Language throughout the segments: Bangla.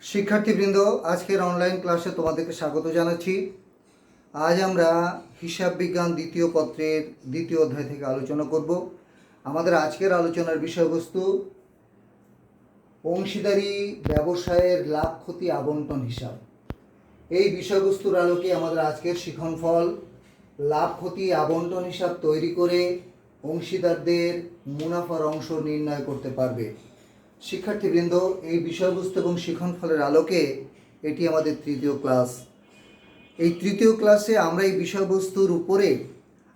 শিক্ষার্থীবৃন্দ, আজকের অনলাইন ক্লাসে তোমাদেরকে স্বাগত জানাচ্ছি। আজ আমরা হিসাব বিজ্ঞান দ্বিতীয় পত্রের দ্বিতীয় অধ্যায় থেকে আলোচনা করব। আমাদের আজকের আলোচনার বিষয়বস্তু অংশীদারি ব্যবসায়ের লাভ ক্ষতি আবন্টন হিসাব। এই বিষয়বস্তুর আলোকে আমাদের আজকের শিক্ষণফল লাভ ক্ষতি আবন্টন হিসাব তৈরি করে অংশীদারদের মুনাফার অংশ নির্ণয় করতে পারবে। শিক্ষার্থীবৃন্দ, এই বিষয়বস্তু এবং শিক্ষণফলের আলোকে এটি আমাদের তৃতীয় ক্লাস। এই তৃতীয় ক্লাসে আমরা এই বিষয়বস্তুর উপরে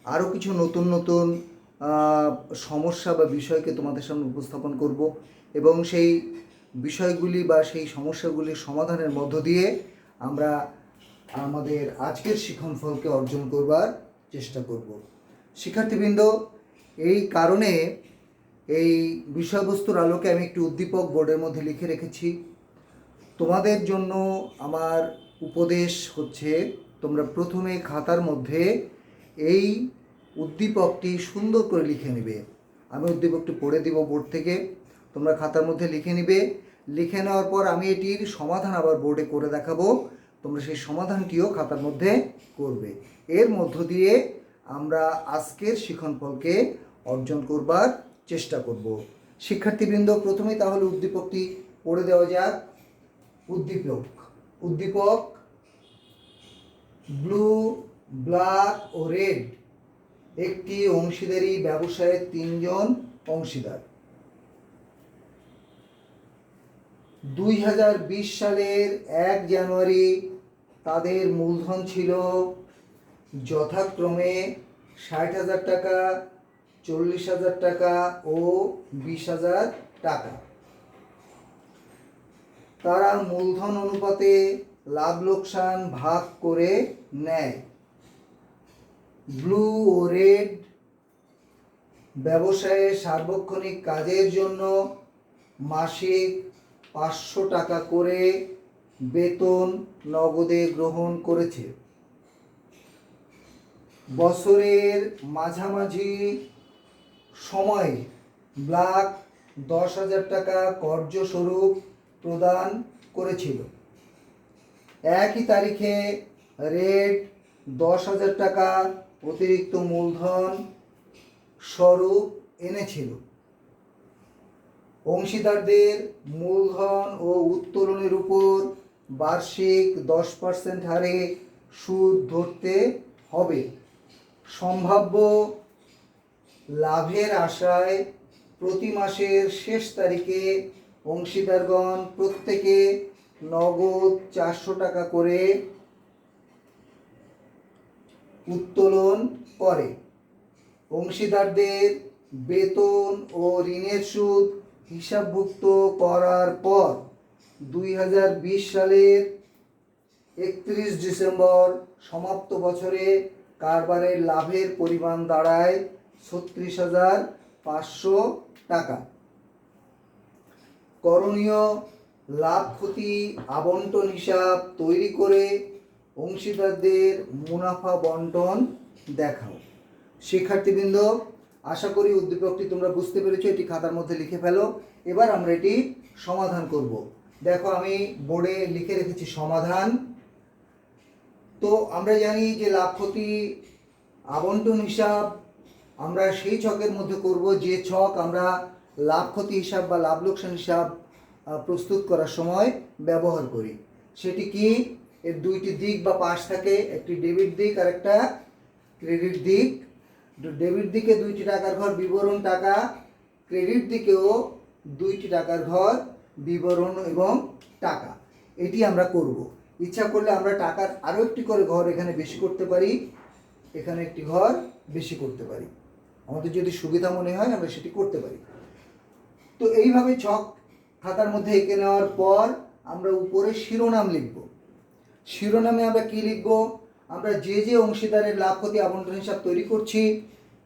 আরও কিছু নতুন নতুন সমস্যা বা বিষয়কে তোমাদের সামনে উপস্থাপন করব এবং সেই বিষয়গুলি বা সেই সমস্যাগুলির সমাধানের মধ্য দিয়ে আমরা আমাদের আজকের শিক্ষণফলকে অর্জন করবার চেষ্টা করব। শিক্ষার্থীবৃন্দ, এই কারণে এই বিষয়বস্তুর আলোকে আমি একটি উদ্দীপক বোর্ডের মধ্যে লিখে রেখেছি। তোমাদের জন্য আমার উপদেশ হচ্ছে, তোমরা প্রথমে খাতার মধ্যে এই উদ্দীপকটি সুন্দর করে লিখে নেবে। আমি উদ্দীপকটি পড়ে দিব বোর্ড থেকে, তোমরা খাতার মধ্যে লিখে নেবে। লিখে নেওয়ার পর আমি এটির সমাধান আবার বোর্ডে করে দেখাবো, তোমরা সেই সমাধানটিও খাতার মধ্যে করবে। এর মধ্য দিয়ে আমরা আজকের শিক্ষণফলকে অর্জন করবার চেষ্টা করব। শিক্ষার্থীবৃন্দ, প্রথমেই তাহলে উদ্দীপকটি পড়ে দেওয়া যাক। উদ্দীপক ব্লু, ব্ল্যাক ও রেড একটি অংশীদারি ব্যবসায়ের 3 জন অংশীদার। 2020 সালের 1 জানুয়ারি তাদের মূলধন ছিল যথাক্রমে 60,000 টাকা, 40,000 টাকা ও 20,000 টাকা। তারা মূলধন অনুপাতে লাভ লোকসান ভাগ করে নেয়। ব্লু ও রেড ব্যবসায়ে সার্বক্ষণিক কাজের জন্য মাসিক 500 টাকা করে বেতন নগদে গ্রহণ করেছে। বছরের মাঝামাঝি সময়ে ব্ল্যাক 10,000 টাকা কর্যস্বরূপ প্রদান করেছিল। একই তারিখে রেড 10,000 টাকা অতিরিক্ত মূলধন স্বরূপ এনেছিল। অংশীদারদের মূলধন ও উত্তোলনের উপর বার্ষিক 10% হারে সুদ ধরতে হবে। সম্ভাব্য লাভের আশায় প্রতি মাসের শেষ তারিখে অংশীদারগণ প্রত্যেকে নগদ 400 টাকা করে উত্তোলন করে। অংশীদারদের বেতন ও ঋণের সুদ হিসাবভুক্ত করার পর 2020 সালের 31 ডিসেম্বর সমাপ্ত বছরে কারবারের লাভের পরিমাণ দাঁড়ায় 36,500 টাকা। করণীয় লাভ ক্ষতি আবন্টন হিসাব তৈরি করে অংশীদারদের মুনাফা বন্টন দেখাও। শিক্ষার্থীবৃন্দ, আশা করি উদ্দীপকটি তোমরা বুঝতে পেরেছো। এটি খাতার মধ্যে লিখে ফেলো। এবার আমরা এটি সমাধান করব। দেখো, আমি বোর্ডে লিখে রেখেছি সমাধান। তো আমরা জানি যে লাভ ক্ষতি আবন্টন হিসাব আমরা সেই ছকের মধ্যে করব যে ছক আমরা লাভ ক্ষতি হিসাব বা লাভ লোকসান হিসাব প্রস্তুত করার সময় ব্যবহার করি। সেটি কি? এর দুইটি দিক বা পাশ থাকে, একটি ডেবিট দিক আর একটা ক্রেডিট দিক। ডেবিট দিকে 2টি টাকার ঘর বিবরণ টাকা, ক্রেডিট দিকেও 2টি টাকার ঘর বিবরণ এবং টাকা। এটি আমরা করব। ইচ্ছা করলে আমরা টাকার আরও একটি করে ঘর এখানে বেশি করতে পারি, এখানে একটি ঘর বেশি করতে পারি। আমাদের যদি সুবিধা মনে হয় আমরা সেটি করতে পারি। তো এইভাবে ছক খাতার মধ্যে এঁকে নেওয়ার পর আমরা উপরে শিরোনাম লিখব। শিরোনামে আমরা কি লিখব? আমরা যে যে অংশীদারের লাভ ক্ষতি আবন্টন হিসাব তৈরি করছি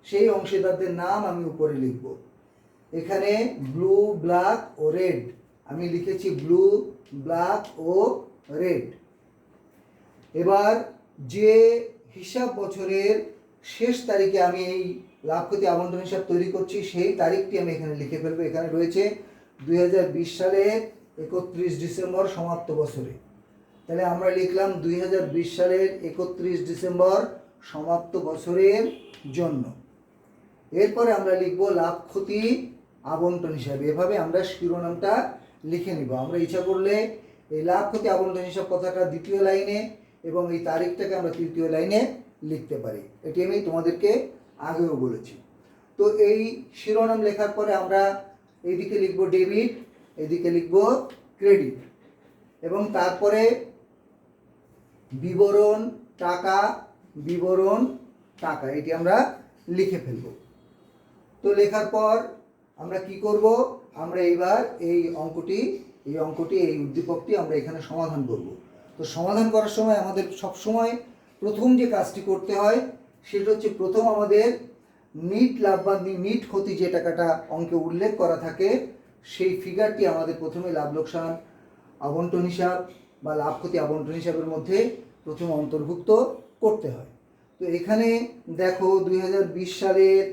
সেই অংশীদারদের নাম আমি উপরে লিখব। এখানে ব্লু, ব্ল্যাক ও রেড আমি লিখেছি ব্লু, ব্ল্যাক ও রেড। এবার যে হিসাব বছরের শেষ তারিখে আমি এই লাভ ক্ষতি আবন্টন হিসাব তৈরি করছি সেই তারিখটি আমি এখানে লিখে ফেলবো। এখানে রয়েছে 2020 সালের 31 ডিসেম্বর সমাপ্ত বছরে। তাহলে আমরা লিখলাম 2020 সালের 31 ডিসেম্বর সমাপ্ত বছরের জন্য। এরপরে আমরা লিখব লাভ ক্ষতি আবন্টন হিসাব। এভাবে আমরা শিরোনামটা লিখে নিব। আমরা ইচ্ছা করলে এই লাভ ক্ষতি আবন্টন হিসাব কথাটা দ্বিতীয় লাইনে এবং এই তারিখটাকে আমরা তৃতীয় লাইনে লিখতে পারি। এটি আমি তোমাদেরকে আগেও বলেছি। তো এই শিরোনাম লেখার পরে আমরা এইদিকে লিখব ডেবিট, এদিকে লিখব ক্রেডিট এবং তারপরে বিবরণ টাকা, বিবরণ টাকা, এটি আমরা লিখে ফেলব। তো লেখার পর আমরা কি করব, আমরা এইবার এই অঙ্কটি এই উদ্দীপকটি আমরা এখানে সমাধান করব। তো সমাধান করার সময় আমাদের সব সময় প্রথম যে কাজটি করতে হয় সেটা হচ্ছে প্রথম আমাদের নিট লাভ বা নিট ক্ষতি যে টাকাটা অঙ্কে উল্লেখ করা থাকে সেই ফিগারটি আমাদের প্রথমে লাভ লোকসান আবন্টন হিসাব বা লাভ ক্ষতি আবন্টন হিসাবের মধ্যে প্রথমে অন্তর্ভুক্ত করতে হয়। তো এখানে দেখো 2020 সালের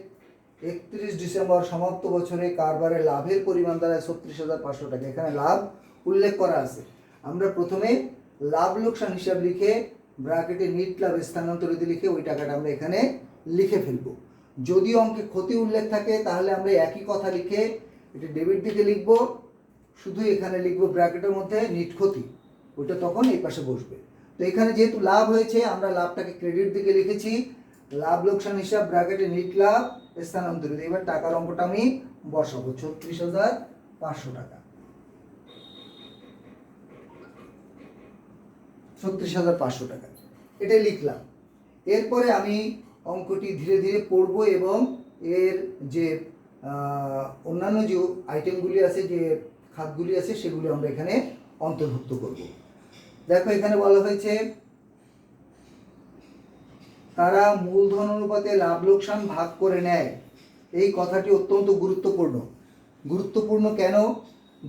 31 ডিসেম্বর সমাপ্ত বছরে কারবারের লাভের পরিমাণ দাঁড়ায় 36,500 টাকা। এখানে লাভ উল্লেখ করা আছে। আমরা প্রথমে লাভ লোকসান হিসাব লিখে ব্র্যাকেটে নিট লাভ স্থানান্তরিত লিখে ওই টাকাটা আমরা এখানে লিখে ফেলবো। যদি অঙ্কে ক্ষতি উল্লেখ থাকে তাহলে আমরা একই কথা লিখে এটা ডেবিট দিকে লিখব, শুধু এখানে লিখব ব্র্যাকেটের মধ্যে নিট ক্ষতি, ওইটা তখন এই পাশে বসবে। তো এখানে যেহেতু লাভ হয়েছে আমরা লাভটাকে ক্রেডিট দিকে লিখেছি, লাভ লোকসান হিসাব ব্র্যাকেটে নিট লাভ স্থানান্তরিত। এবার টাকার অঙ্কটা আমি বসাবো 36,500 টাকা, 36,500 টাকা এটাই লিখলাম। এরপরে আমি অঙ্কটি ধীরে ধীরে পড়বো এবং এর যে অন্যান্য যে আইটেমগুলি আছে, যে খাতগুলি আছে সেগুলি আমরা এখানে অন্তর্ভুক্ত করব। দেখো এখানে বলা হয়েছে তারা মূলধন অনুপাতে লাভ লোকসান ভাগ করে নেয়। এই কথাটি অত্যন্ত গুরুত্বপূর্ণ কেন?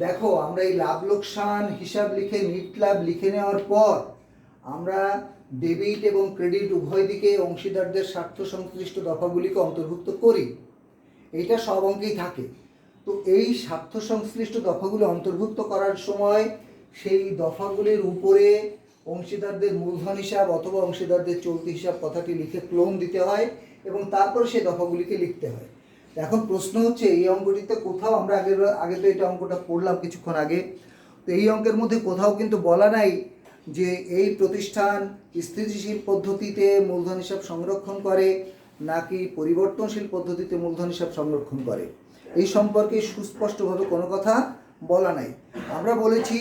দেখো আমরা এই লাভ লোকসান হিসাব লিখে নিট লাভ লিখে নেওয়ার পর আমরা ডেবিট এবং ক্রেডিট উভয় দিকে অংশীদারদের স্বার্থ সংশ্লিষ্ট দফাগুলিকে অন্তর্ভুক্ত করি। এইটা সব অঙ্কেই থাকে। তো এই স্বার্থ সংশ্লিষ্ট দফাগুলি অন্তর্ভুক্ত করার সময় সেই দফাগুলির উপরে অংশীদারদের মূলধন হিসাব অথবা অংশীদারদের চলতি হিসাব কথাটি লিখে ক্লোন দিতে হয় এবং তারপর সেই দফাগুলিকে লিখতে হয়। এখন প্রশ্ন হচ্ছে এই অঙ্কটিতে কোথাও আমরা আগে তো এটা অঙ্কটা পড়লাম কিছুক্ষণ আগে, তো এই অঙ্কের মধ্যে কোথাও কিন্তু বলা নাই যে এই প্রতিষ্ঠান স্থিতিশীল পদ্ধতিতে মূলধন হিসাব সংরক্ষণ করে নাকি পরিবর্তনশীল পদ্ধতিতে মূলধন হিসাব সংরক্ষণ করে। এই সম্পর্কে সুস্পষ্টভাবে কোনো কথা বলা নাই। আমরা বলেছি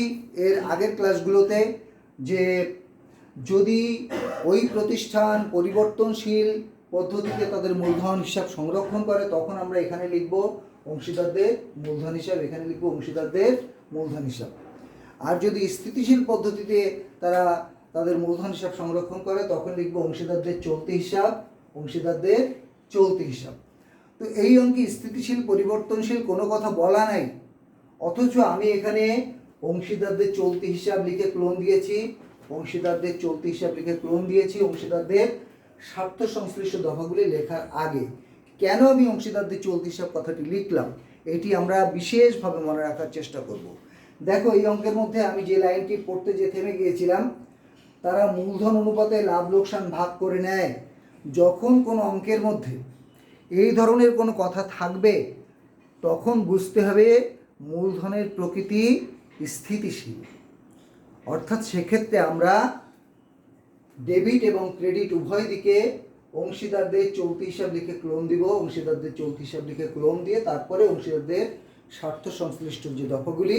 এর আগের ক্লাসগুলোতে যে যদি ওই প্রতিষ্ঠান পরিবর্তনশীল পদ্ধতিতে তাদের মূলধন হিসাব সংরক্ষণ করে তখন আমরা এখানে লিখব অংশীদারদের মূলধন হিসাব, এখানে লিখব অংশীদারদের মূলধন হিসাব। আর যদি স্থিতিশীল পদ্ধতিতে তারা তাদের মূলধন হিসাব সংরক্ষণ করে তখন লিখব অংশীদারদের চলতি হিসাব, অংশীদারদের চলতি হিসাব। তো এই অঙ্কে স্থিতিশীল পরিবর্তনশীল কোনো কথা বলা নাই, অথচ আমি এখানে অংশীদারদের চলতি হিসাব লিখে ক্লোন দিয়েছি, অংশীদারদের চলতি হিসাব লিখে ক্লোন দিয়েছি অংশীদারদের স্বার্থ সংশ্লিষ্ট দফাগুলি লেখার আগে। কেন আমি অংশীদারদের চলতি হিসাব কথাটি লিখলাম এটি আমরা বিশেষভাবে মনে রাখার চেষ্টা করব। দেখো এই অঙ্কের মধ্যে আমি যে লাইনটি পড়তে যে থেমে গিয়েছিলাম, তারা মূলধন অনুপাতে লাভ লোকসান ভাগ করে নেয়। যখন কোনো অঙ্কের মধ্যে এই ধরনের কোনো কথা থাকবে তখন বুঝতে হবে মূলধনের প্রকৃতি স্থিতিশীল। অর্থাৎ সেক্ষেত্রে আমরা ডেবিট এবং ক্রেডিট উভয় দিকে অংশীদারদের চলতি হিসাব লিখে ক্লোন দিব, অংশীদারদের চলতি হিসাব লিখে ক্লোন দিয়ে তারপরে অংশীদারদের স্বার্থ সংশ্লিষ্ট যে দফাগুলি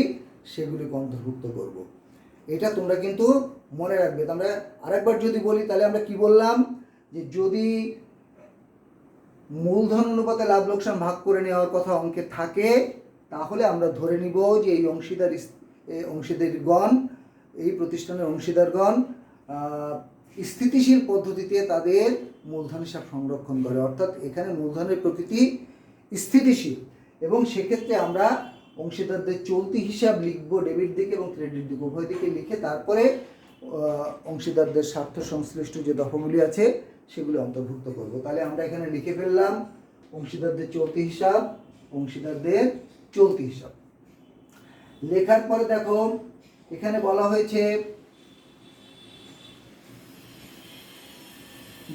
সেগুলিকে অন্তর্ভুক্ত করব। এটা তোমরা কিন্তু মনে রাখবে। আমরা আরেকবার যদি বলি তাহলে আমরা কি বললাম, যে যদি মূলধন অনুপাতে লাভ লোকসান ভাগ করে নেওয়ার কথা অঙ্কে থাকে তাহলে আমরা ধরে নিব যে এই অংশীদারগণ এই প্রতিষ্ঠানের অংশীদারগণ স্থিতিশীল পদ্ধতিতে তাদের মূলধন হিসাব সংরক্ষণ করে। অর্থাৎ এখানে মূলধনের প্রকৃতি স্থিতিশীল এবং সেক্ষেত্রে আমরা অংশীদারদের চলতি হিসাব লিখব ডেবিট দিকে এবং ক্রেডিট দিকে উভয় দিকে লিখে তারপরে অংশীদারদের স্বার্থ সংশ্লিষ্ট যে দফাগুলি আছে সেগুলি অন্তর্ভুক্ত করব। তাহলে আমরা এখানে লিখে ফেললাম অংশীদারদের চলতি হিসাব, অংশীদারদের চলতি হিসাব। লেখার পরে দেখো এখানে বলা হয়েছে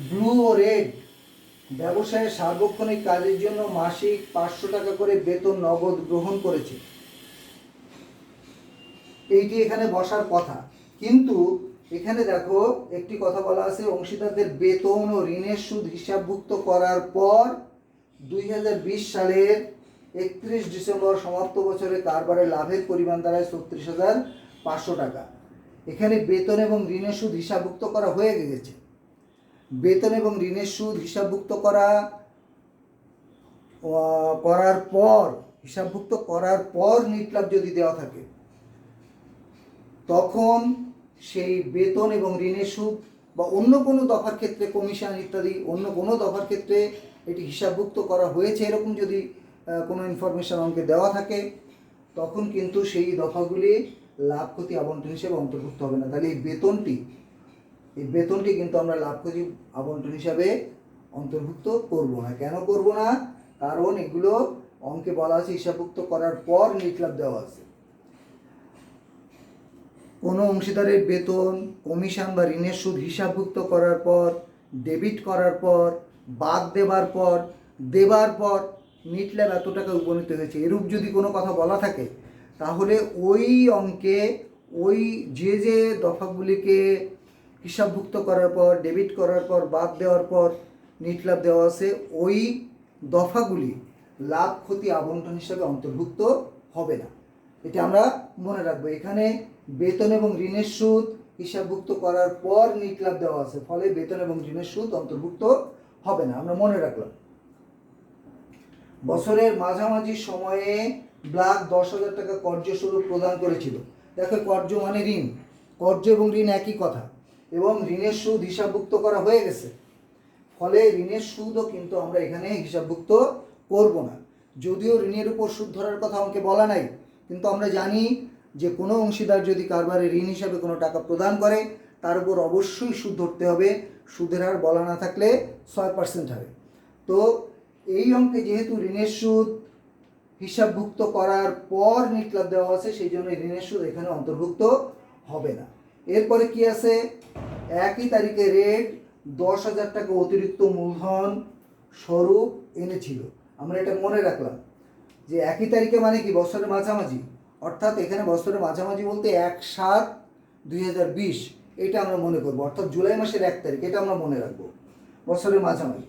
ব্লু ও রেড ব্যবসায়ে সার্বক্ষণিক কাজের জন্য মাসিক 500 টাকা করে বেতন নগদ গ্রহণ করেছে। এইটি এখানে বসার কথা, কিন্তু এখানে দেখো একটি কথা বলা আছে, অংশীদারদের বেতন ও ঋণের সুদ হিসাবভুক্ত করার পর 2020 সালের 31 ডিসেম্বর সমাপ্ত বছরে কারবারের লাভের পরিমাণ দাঁড়ায় 36,500 টাকা। এখানে বেতন এবং ঋণের সুদ হিসাবভুক্ত করা হয়ে গেছে। বেতন এবং ঋণের সুদ হিসাবভুক্ত করার পর নিট লাভ যদি দেওয়া থাকে, তখন সেই বেতন এবং ঋণের সুদ বা অন্য কোনো দফার ক্ষেত্রে কমিশন ইত্যাদি অন্য কোনো দফার ক্ষেত্রে এটি হিসাবভুক্ত করা হয়েছে এরকম যদি কোনো ইনফরমেশন অঙ্কে দেওয়া থাকে, তখন কিন্তু সেই দফাগুলি লাভ ক্ষতি আবন্টন হিসেবে অন্তর্ভুক্ত হবে না। তাহলে এই বেতনটি কিন্তু আমরা লাভ ক্ষতি আবন্টন হিসাবে অন্তর্ভুক্ত করব না। কেন করব না? কারণ এগুলো অঙ্কে বলা আছে হিসাবভুক্ত করার পর নিট লাভ দেওয়া আছে। কোনো অংশীদারের বেতন, কমিশন বা ঋণের সুদ হিসাবভুক্ত করার পর, ডেবিট করার পর, বাদ দেবার পর নিট লাভ এত টাকা উপনীত হয়েছে, এরূপ যদি কোনো কথা বলা থাকে, তাহলে ওই অঙ্কে ওই যে দফাগুলিকে হিসাবভুক্ত করার পর, ডেবিট করার পর, বাদ দেওয়ার পর নিট লাভ দেওয়া আছে, ওই দফাগুলি লাভ ক্ষতি আবন্টন হিসাবে অন্তর্ভুক্ত হবে না। এটা আমরা মনে রাখবো। এখানে বেতন এবং ঋণের সুদ হিসাবভুক্ত করার পর নিট লাভ দেওয়া আছে, ফলে বেতন এবং ঋণের সুদ অন্তর্ভুক্ত হবে না, আমরা মনে রাখলাম। বছরের মাঝামাঝি সময়ে ব্ল্যাক 10,000 টাকা কর্যস্বরূপ প্রদান করেছিল। দেখো কর্য মানে ঋণ, কর্য এবং ঋণ একই কথা, এবং ঋণের সুদ হিসাবভুক্ত করা হয়ে গেছে, ফলে ঋণের সুদও কিন্তু আমরা এখানে হিসাবভুক্ত করব না। যদিও ঋণের উপর সুদ ধরার কথা আমাকে বলা নাই, কিন্তু আমরা জানি যে কোনো অংশীদার যদি কারবারে ঋণ হিসাবে কোনো টাকা প্রদান করে, তার উপর অবশ্যই সুদ ধরতে হবে। সুদের হার বলা না থাকলে 6% হবে। তো এই অঙ্কে যেহেতু ঋণের সুদ হিসাবভুক্ত করার পর নিট লাভ দেওয়া আছে, সেই জন্য ঋণের সুদ এখানে অন্তর্ভুক্ত হবে না। এরপরে কি আছে? একই তারিখে রেড 10,000 টাকা অতিরিক্ত মূলধন স্বরূপ এনেছিল। আমরা এটা মনে রাখলাম যে একই তারিখে মানে কি? বছরের মাঝামাঝি, অর্থাৎ এখানে বছরের মাঝামাঝি বলতে 1/7/2020, এটা আমরা মনে করবো, অর্থাৎ জুলাই মাসের 1 তারিখ, এটা আমরা মনে রাখবো, বছরের মাঝামাঝি।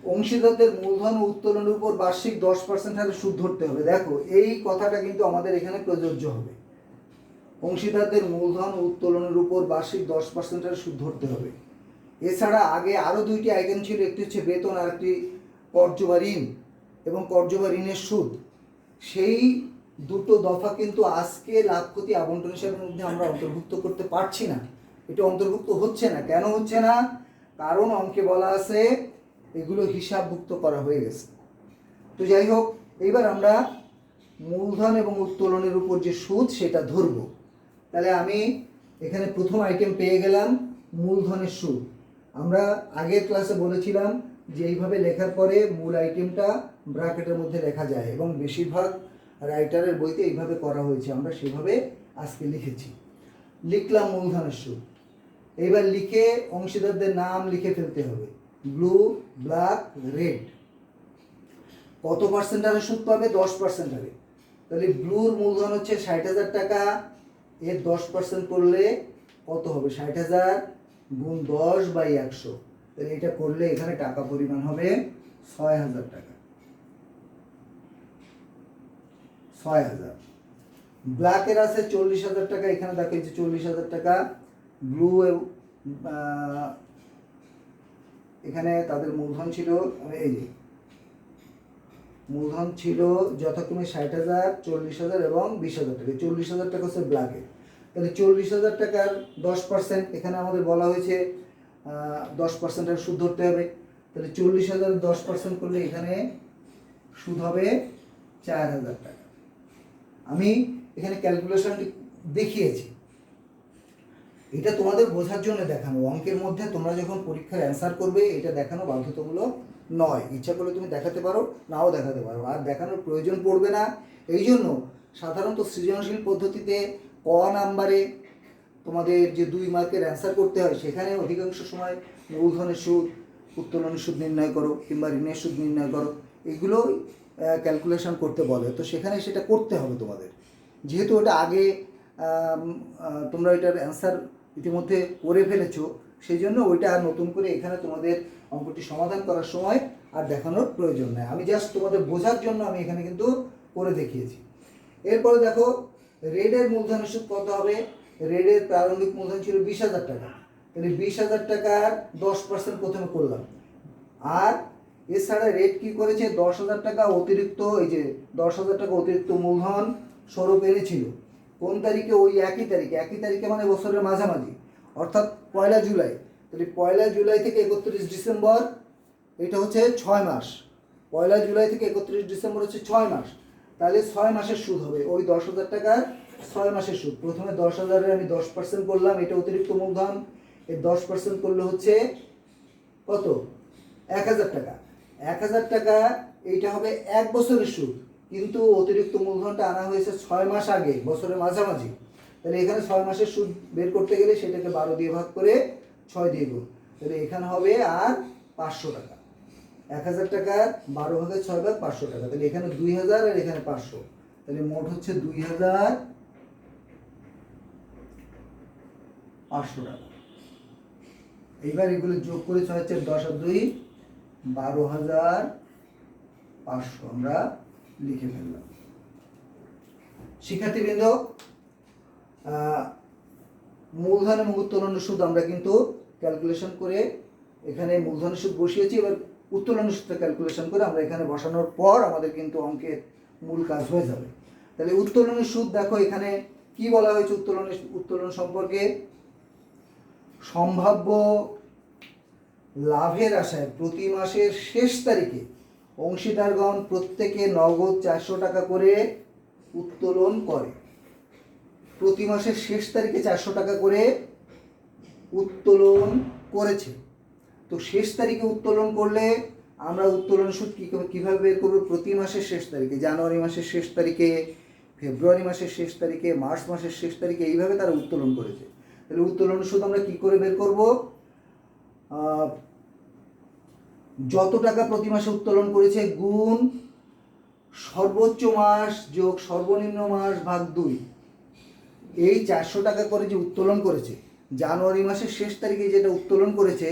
অংশীদারদের মূলধন উত্তোলনের উপর বার্ষিক 10% হারে সুদ ধরতে হবে। দেখো এই কথাটা কিন্তু আমাদের এখানে প্রযোজ্য হবে। অংশীদারদের মূলধন উত্তোলনের উপর বার্ষিক 10% হারে সুদ ধরতে হবে। এছাড়া আগে আরও 2টি আইটেম ছিল, একটি হচ্ছে বেতন আর একটি কর্য বা ঋণ এবং কর্য বা ঋণের সুদ। সেই দুটো দফা কিন্তু আজকে লাভ ক্ষতি আবন্টন হিসাবের মধ্যে আমরা অন্তর্ভুক্ত করতে পারছি না, এটা অন্তর্ভুক্ত হচ্ছে না। কেন হচ্ছে না? কারণ অঙ্কে বলা আছে এগুলো হিসাবভুক্ত করা হয়ে গেছে। তো যাই হোক, এইবার আমরা মূলধন এবং উত্তোলনের উপর যে সুদ সেটা ধরব। তাহলে আমি এখানে প্রথম আইটেম পেয়ে গেলাম মূলধনের সুদ। আমরা আগের ক্লাসে বলেছিলাম যে এইভাবে লেখার পরে মূল আইটেমটা ব্র্যাকেটের মধ্যে লেখা যায়, এবং বেশিরভাগ রাইটারের বইতে এইভাবে করা হয়েছে, আমরা সেভাবে আজকে লিখেছি। লিখলাম মূলধনের সুদ। এইবার লিখে অংশীদারদের নাম লিখে ফেলতে হবে, ব্লু, ব্ল্যাক, রেড। কত পার্সেন্ট হারে সুদ পাবে? 10% হারে। তাহলে ব্লুর মূলধন হচ্ছে 60,000 টাকা, এর 10% করলে কত হবে? 60,000 গুণ 10/100। তাহলে এটা করলে এখানে টাকা পরিমাণ হবে 6,000 টাকা। 6,000। ব্ল্যাকের আছে 40,000 টাকা, এখানে দেখো এই যে 40,000 টাকা। ব্লু এখানে তাদের মূলধন ছিল, এই যে মূলধন ছিল যথাক্রমে 60,000, 40,000 এবং 20,000 টাকা। 40,000 টাকা হচ্ছে ব্ল্যাকে। তাহলে 40,000 টাকার 10%, এখানে আমাদের বলা হয়েছে 10% সুদ ধরতে হবে। তাহলে 40,000 10% করলে এখানে সুদ হবে 4,000 টাকা। আমি এখানে ক্যালকুলেশনটি দেখিয়েছি। এটা তোমাদের বোঝার জন্য দেখানো, অঙ্কের মধ্যে তোমরা যখন পরীক্ষার অ্যান্সার করবে এটা দেখানো বাধ্যতামূলক নয়, ইচ্ছা করলে তুমি দেখাতে পারো, নাও দেখাতে পারো, আর দেখানোর প্রয়োজন পড়বে না। এই জন্য সাধারণত সৃজনশীল পদ্ধতিতে ক নাম্বারে তোমাদের যে 2 মার্কের অ্যান্সার করতে হয় সেখানে অধিকাংশ সময় মূলধনের সুদ, উত্তোলনের সুদ নির্ণয় করো কিংবা ঋণের সুদ নির্ণয় করো, এগুলোই ক্যালকুলেশন করতে বলে। তো সেখানে সেটা করতে হবে তোমাদের, যেহেতু ওটা আগে তোমরা এটার অ্যান্সার ইতিমধ্যে করে ফেলেছো, সেই জন্য ওইটা আর নতুন করে এখানে তোমাদের অঙ্কটি সমাধান করার সময় আর দেখানোর প্রয়োজন নেই। আমি জাস্ট তোমাদের বোঝার জন্য আমি এখানে কিন্তু করে দেখিয়েছি। এরপরে দেখো রেডের মূলধনের সুদ কত হবে। রেডের প্রারম্ভিক মূলধন ছিল 20,000 টাকা, তাহলে 20,000 টাকার 10% প্রথমে করলাম। আর এছাড়া রেড কি করেছে, 10,000 টাকা অতিরিক্ত, এই যে 10,000 টাকা অতিরিক্ত মূলধন স্বরূপ এনেছিল। কোন তারিখে, ওই একই তারিখে মানে বছরের মাঝামাঝি, অর্থাৎ 1 জুলাই। তাহলে 1 জুলাই থেকে 31 ডিসেম্বর, এটা হচ্ছে 6 মাস। 1 জুলাই থেকে 31 ডিসেম্বর হচ্ছে 6 মাস, তাহলে 6 মাসের সুদ হবে ওই 10,000 টাকার 6 মাসের সুদ। প্রথমে 10,000-এর আমি 10% করলাম, এটা অতিরিক্ত মূলধন, এই 10% করলে হচ্ছে কত, 1,000 টাকা। 1,000 টাকা এইটা হবে 1 বছরের সুদ, কিন্তু অতিরিক্ত মূলধনটা আনা হয়েছে 6 মাস আগে, বছরের মাঝামাঝি। তাহলে এখানে 6 মাসের সুদ বের করতে গেলে সেটাকে 12 দিয়ে ভাগ করে 6 দিয়ে গুণ, তাহলে এখানে হবে আর 500 টাকা। 1,000 টাকার 12 ভাগে 6 ভাগ 500 টাকা, তাহলে এখানে 2,000 আর এখানে 500, তাহলে মোট হচ্ছে 2,500 টাকা। এইবার এগুলো যোগ করে 6 হচ্ছে 10 আর 2 12,500 আমরা লিখে ফেললাম। শিক্ষার্থীবৃন্দ, মূলধন এবং উত্তোলনের সুদ আমরা কিন্তু ক্যালকুলেশন করে এখানে মূলধনের সুদ বসিয়েছি, এবার উত্তোলনের সুদটা ক্যালকুলেশন করে আমরা এখানে বসানোর পর আমাদের কিন্তু অঙ্কের মূল কাজ হয়ে যাবে। তাহলে উত্তোলনের সুদ দেখো এখানে কি বলা হয়েছে, উত্তোলন সম্পর্কে, সম্ভাব্য লাভের আশায় প্রতি মাসের শেষ তারিখে অংশীদারগণ প্রত্যেকে নগদ 400 টাকা করে উত্তোলন করে। প্রতি মাসের শেষ তারিখে 400 টাকা করে উত্তোলন করেছে। তো শেষ তারিখে উত্তোলন করলে আমরা উত্তোলন সুদ কীভাবে বের করব, প্রতি মাসের শেষ তারিখে, জানুয়ারি মাসের শেষ তারিখে, ফেব্রুয়ারি মাসের শেষ তারিখে, মার্চ মাসের শেষ তারিখে, এইভাবে তারা উত্তোলন করেছে। তাহলে উত্তোলন সুদ আমরা কি করে বের করব, যত টাকা প্রতি মাসে উত্তোলন করেছে গুণ সর্বোচ্চ মাস যোগ সর্বনিম্ন মাস ভাগ 2। এই 400 টাকা করে যে উত্তোলন করেছে, জানুয়ারি মাসের শেষ তারিখে যেটা উত্তোলন করেছে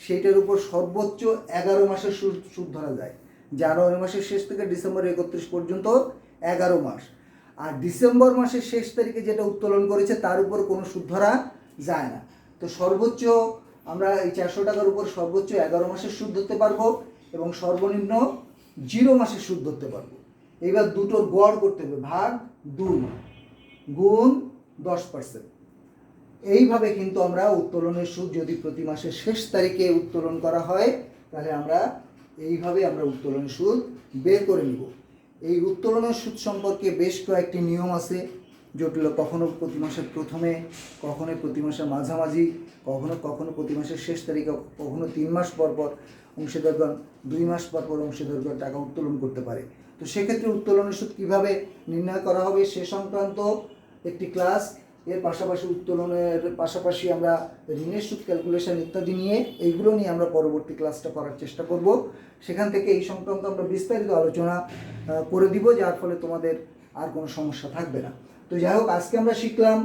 সেটার উপর সর্বোচ্চ 11 মাসের সুদ ধরা যায়। জানুয়ারি মাসের শেষ থেকে ডিসেম্বর 31 পর্যন্ত 11 মাস। আর ডিসেম্বর মাসের শেষ তারিখে যেটা উত্তোলন করেছে তার উপর কোনো সুদ ধরা যায় না। তো সর্বোচ্চ আমরা এই 400 টাকার উপর সর্বোচ্চ 11 মাসের সুদ ধরতে পারবো এবং সর্বনিম্ন 0 মাসের সুদ ধরতে পারবো। এবার দুটোর গড় করতে হবে, ভাগ 2 গুণ 10%। এইভাবে কিন্তু আমরা উত্তোলনের সুদ যদি প্রতি মাসের শেষ তারিখে উত্তোলন করা হয় তাহলে আমরা এইভাবে আমরা উত্তোলনের সুদ বের করে নিব। এই উত্তোলনের সুদ সম্পর্কে বেশ কয়েকটি নিয়ম আছে, জটিল, কখনো প্রতি মাসের প্রথমে, কখনো প্রতি মাসের মাঝামাঝি, কখনো প্রতি মাসের শেষ তারিখে, কখনো 3 মাস পর পর অংশীদারগণ 2 মাস পর পর অংশীদারগণ টাকা উত্তোলন করতে পারে। তো সেক্ষেত্রে উত্তোলনের সুদ কীভাবে নির্ণয় করা হবে সে সংক্রান্ত একটি ক্লাস, এর পাশাপাশি উত্তোলনের পাশাপাশি আমরা ঋণের সুদ ক্যালকুলেশন ইত্যাদি নিয়ে এইগুলো নিয়ে আমরা পরবর্তী ক্লাসটা করার চেষ্টা করব। সেখান থেকে এই সংক্রান্ত আমরা বিস্তারিত আলোচনা করে দিব, যার ফলে তোমাদের আর কোনো সমস্যা থাকবে না। তো যাই হোক, আজকে আমরা শিখলাম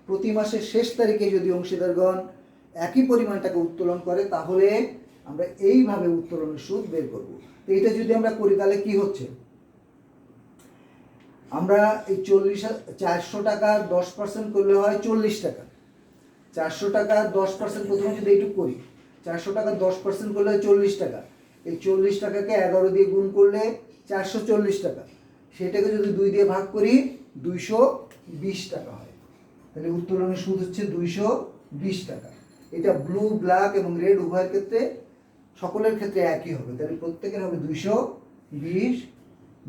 প্রতি মাসের শেষ তারিখে যদি অংশীদারগণ একই পরিমাণ টাকা উত্তোলন করে তাহলে আমরা এইভাবে উত্তোলনের সুদ বের করব। তো এটা যদি আমরা করি তাহলে কি হচ্ছে, আমরা এই 400 টাকা 10% করলে হয় 40 টাকা। 400 টাকা 10% প্রথমে যদি এইটুকু করি, 400 টাকা 10% করলে হয় 40 টাকা। এই 40 টাকাকে 11 দিয়ে গুণ করলে 440 টাকা, সেটাকে যদি 2 দিয়ে ভাগ করি 220 টাকা হয়। তাহলে উত্তোলনের সুদ হচ্ছে 220 টাকা। এটা ব্লু, ব্ল্যাক এবং রেড উভয়ের ক্ষেত্রে, সকলের ক্ষেত্রে একই হবে। তাহলে প্রত্যেকের হবে 220,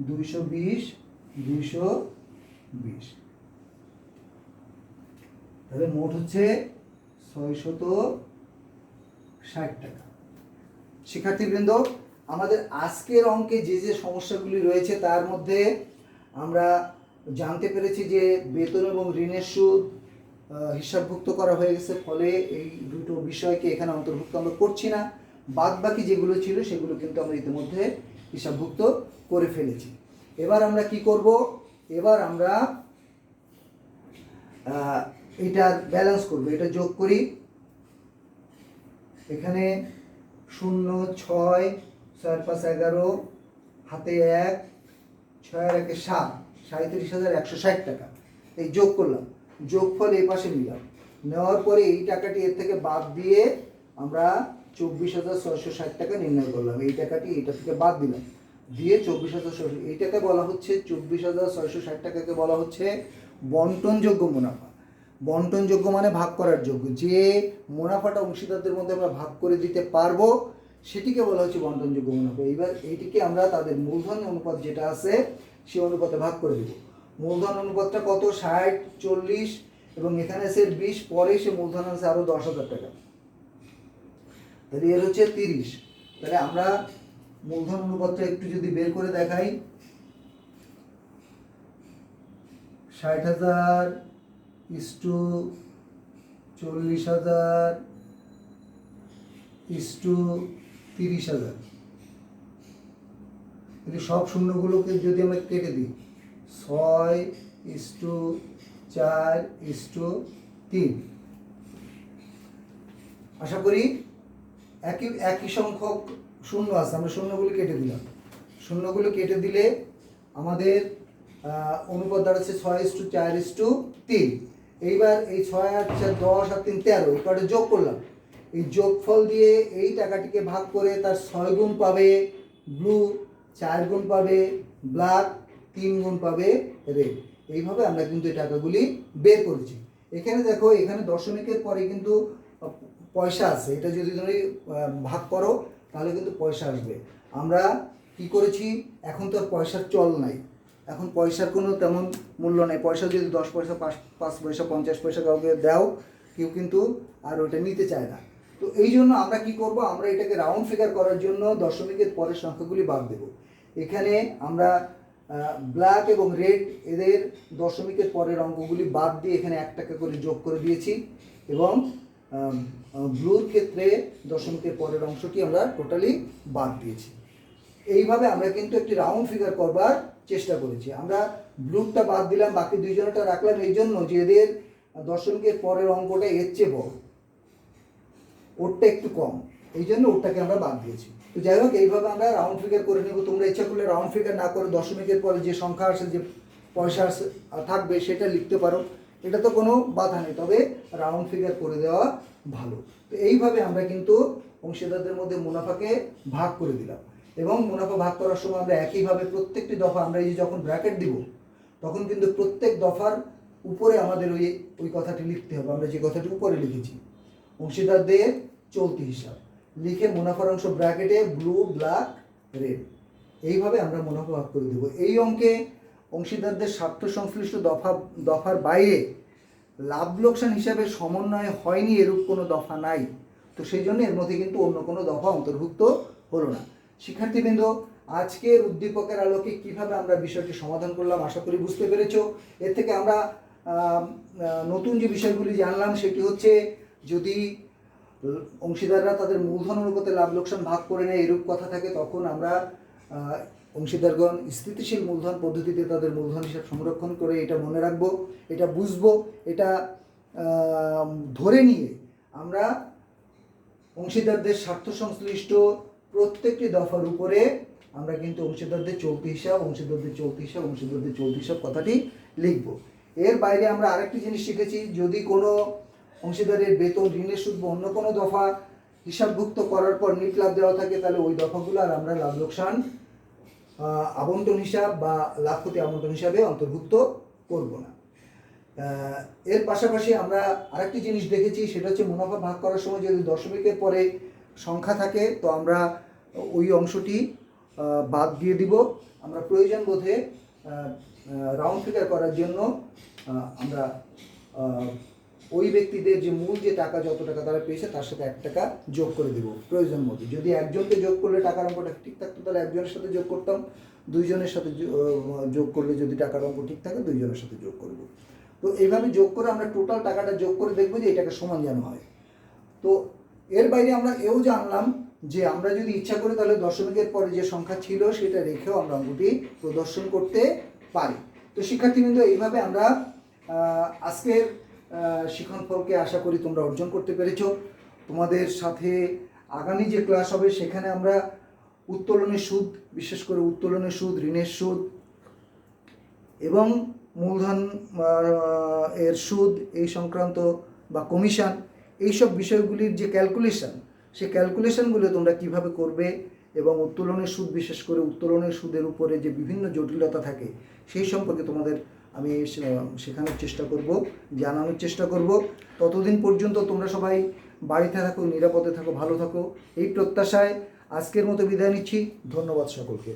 220, 220। তাহলে মোট হচ্ছে 660 টাকা। শিক্ষার্থীবৃন্দ, আমাদের আজকের অঙ্কে যে যে সমস্যাগুলি রয়েছে তার মধ্যে আমরা জানতে পেরেছি যে বেতন এবং ঋণের সুদ হিসাবভুক্ত করা হয়ে গেছে, ফলে এই দুটো বিষয়কে এখানে অন্তর্ভুক্ত আমরা করছি না। বাদ বাকি যেগুলো ছিল সেগুলো কিন্তু আমরা ইতিমধ্যে হিসাবভুক্ত করে ফেলেছি। এবার আমরা কি করব? এবার আমরা এটার ব্যালেন্স করব, এটা যোগ করি। এখানে 0, 6, 6 5 11, হাতে 1, 6 আর 1 7, 37,160 টাকা। এই যোগ করলাম, যোগফল এই পাশে নিলাম, নেওয়ার পরে এই টাকাটি এর থেকে বাদ দিয়ে আমরা 24,660 টাকা নির্ণয় করলাম। এই টাকাটি এটা থেকে বাদ দিলাম, দিয়ে 24,660, এই টাকা বলা হচ্ছে 24,660 টাকাকে বলা হচ্ছে বন্টনযোগ্য মুনাফা। বন্টনযোগ্য মানে ভাগ করার যোগ্য, যে মুনাফাটা অংশীদারদের মধ্যে আমরা ভাগ করে দিতে পারবো সেটিকে বলা হচ্ছে বন্টনযোগ্য মুনাফা। এইবার এইটিকে আমরা তাদের মূলধন অনুপাত যেটা আছে সেই অনুপাতে ভাগ করে দেব। মূলধন অনুপাতটা কত? 60, 40 এবং এখানে সে 20, পরে সে মূলধন আছে আরো 10,000 টাকা, তাহলে এর হচ্ছে 30। তাহলে আমরা মূলধন অনুপাতটা একটু যদি বের করে দেখাই, 60,000 ইস্টু 40,000 ইস্টু 30,000, কিন্তু সব শূন্যগুলোকে যদি আমরা কেটে দিই, 6:4:3, আশা করি একই সংখ্যক শূন্য আছে। আমরা শূন্যগুলো কেটে দিলাম, শূন্যগুলো কেটে দিলে আমাদের অনুপাত দাঁড়াচ্ছে 6:4:3। এইবার এই 6 আর 4 10 আর 3 13, এই কটা যোগ করলাম। এই যোগফল দিয়ে এই টাকাটিকে ভাগ করে তার 6 গুণ পাবে ব্লু, 4 গুণ পাবে ব্ল্যাক, 3 গুণ পাবে রেড। এইভাবে আমরা কিন্তু এই টাকাগুলি বের করেছি। এখানে দেখো, এখানে দশমিকের পরে কিন্তু পয়সা আছে, এটা যদি তুমি ভাগ করো তাহলে কিন্তু পয়সা আসবে। আমরা কি করেছি, এখন তো আর পয়সার চল নাই, এখন পয়সার কোনো তেমন মূল্য নেই। পয়সা যদি 10 পয়সা, 5 পয়সা, 50 পয়সা কাউকে দাও, কেউ কিন্তু আর ওটা নিতে চায় না। তো এই জন্য আমরা কি করব, আমরা এটাকে রাউন্ড ফিগার করার জন্য দশমিকের পরের সংখ্যাগুলি বাদ দেব। এখানে আমরা ব্ল্যাক এবং রেড এদের দশমিকের পরের অঙ্কগুলি বাদ দিয়ে এখানে 1 টাকা করে যোগ করে দিয়েছি, এবং ব্লুর ক্ষেত্রে দশমিকের পরের অংশটি আমরা টোটালি বাদ দিয়েছি। এইভাবে আমরা কিন্তু একটি রাউন্ড ফিগার করবার চেষ্টা করেছি। আমরা ব্লুটা বাদ দিলাম, বাকি দুইজনটা রাখলাম এই জন্য যে এদের দশমিকের পরের অঙ্কটা এর চেয়ে বড়, ওরটা একটু কম, এই জন্য ওরটাকে আমরা বাদ দিয়েছি। তো যাই হোক, এইভাবে আমরা রাউন্ড ফিগার করে নেব। তোমরা ইচ্ছা করলে রাউন্ড ফিগার না করে দশমিকের পরে যে সংখ্যা আসে, যে পয়সা থাকবে সেটা লিখতে পারো, এটা তো কোনো বাধা নেই, তবে রাউন্ড ফিগার করে দেওয়া ভালো। তো এইভাবে আমরা কিন্তু অংশীদারদের মধ্যে মুনাফাকে ভাগ করে দিলাম, এবং মুনাফা ভাগ করার সময় আমরা একইভাবে প্রত্যেকটি দফা, আমরা এই যে যখন ব্র্যাকেট দিব তখন কিন্তু প্রত্যেক দফার উপরে আমাদের ওই কথাটি লিখতে হবে। আমরা যে কথাটি উপরে লিখেছি, অংশীদারদের চলতি হিসাব লিখে মুনাফার অংশ ব্র্যাকেটে ব্লু, ব্ল্যাক, রেড, এইভাবে আমরা মুনাফা ভাগ করে দেব। এই অঙ্কে অংশীদারদের স্বার্থ সংশ্লিষ্ট দফার বাইরে লাভ লোকসান হিসাবে সমন্বয় হয়নি, এরূপ কোনো দফা নাই। তো সেই জন্য এর মধ্যে কিন্তু অন্য কোনো দফা অন্তর্ভুক্ত হলো না। শিক্ষার্থীবৃন্দ, আজকের উদ্দীপকের আলোকে কিভাবে আমরা বিষয়টি সমাধান করলাম আশা করি বুঝতে পেরেছো। এর থেকে আমরা নতুন যে বিষয়গুলি জানলাম সেটি হচ্ছে, যদি অংশীদাররা তাদের মূলধন অনুপাতে লাভ লোকসান ভাগ করে নেয় এরূপ কথা থাকে, তখন আমরা অংশীদারগণ স্থিতিশীল মূলধন পদ্ধতিতে তাদের মূলধন হিসাব সংরক্ষণ করে এটা মনে রাখবো, এটা বুঝবো, এটা ধরে নিয়ে আমরা অংশীদারদের স্বার্থ সংশ্লিষ্ট প্রত্যেকটি দফার উপরে আমরা কিন্তু অংশীদারদের চলতি হিসাব কথাটি লিখব। এর বাইরে আমরা আরেকটি জিনিস শিখেছি, যদি কোনো অংশীদারের বেতন, ঋণের সুদ বা অন্য কোনো দফা হিসাবভুক্ত করার পর নিট লাভ দেওয়া থাকে, তাহলে ওই দফাগুলো আর আমরা লাভ লোকসান আবন্টন হিসাব বা লাভ ক্ষতি আবন্টন হিসাবে অন্তর্ভুক্ত করব না। এর পাশাপাশি আমরা আরেকটি জিনিস দেখেছি, সেটা হচ্ছে মুনাফা ভাগ করার সময় যদি দশমিকের পরে সংখ্যা থাকে তো আমরা ওই অংশটি বাদ দিয়ে দিব। আমরা প্রয়োজন বোধে রাউন্ড ফিগার করার জন্য আমরা ওই ব্যক্তিদের যে মূল যে টাকা যত টাকা তারা পেয়েছে তার সাথে 1 টাকা যোগ করে দেবো প্রয়োজন মতো। যদি একজনকে যোগ করলে টাকার অঙ্কটা ঠিক থাকতো তাহলে একজনের সাথে যোগ করতাম, দুইজনের সাথে যোগ করলে যদি টাকার অঙ্ক ঠিক থাকে দুইজনের সাথে যোগ করব। তো এইভাবে যোগ করে আমরা টোটাল টাকাটা যোগ করে দেখবো যে এটাকে সমান যেন হয়। তো এর বাইরে আমরা এও জানলাম যে আমরা যদি ইচ্ছা করি তাহলে দশমিকের পরে যে সংখ্যা ছিল সেটা রেখেও আমরা অঙ্কটি প্রদর্শন করতে পারি। তো শিক্ষার্থীবৃন্দ, এইভাবে আমরা আজকের শিক্ষণফলকে আশা করি তোমরা অর্জন করতে পেরেছ। তোমাদের সাথে আগামী যে ক্লাস হবে সেখানে আমরা উত্তোলনের সুদ, বিশেষ করে উত্তোলনের সুদ, ঋণের সুদ এবং মূলধন এর সুদ এই সংক্রান্ত বা কমিশন, এইসব বিষয়গুলির যে ক্যালকুলেশন, সেই ক্যালকুলেশনগুলো তোমরা কিভাবে করবে এবং উত্তোলনের সুদ, বিশেষ করে উত্তোলনের সুদের উপরে যে বিভিন্ন জটিলতা থাকে সেই সম্পর্কে তোমাদের আমি শেখানোর চেষ্টা করব, জানানোর চেষ্টা করব। ততদিন পর্যন্ত তোমরা সবাই বাড়িতে থাকো, নিরাপদে থাকো, ভালো থাকো, এই প্রত্যাশায় আজকের মতো বিদায় নিচ্ছি। ধন্যবাদ সকলকে।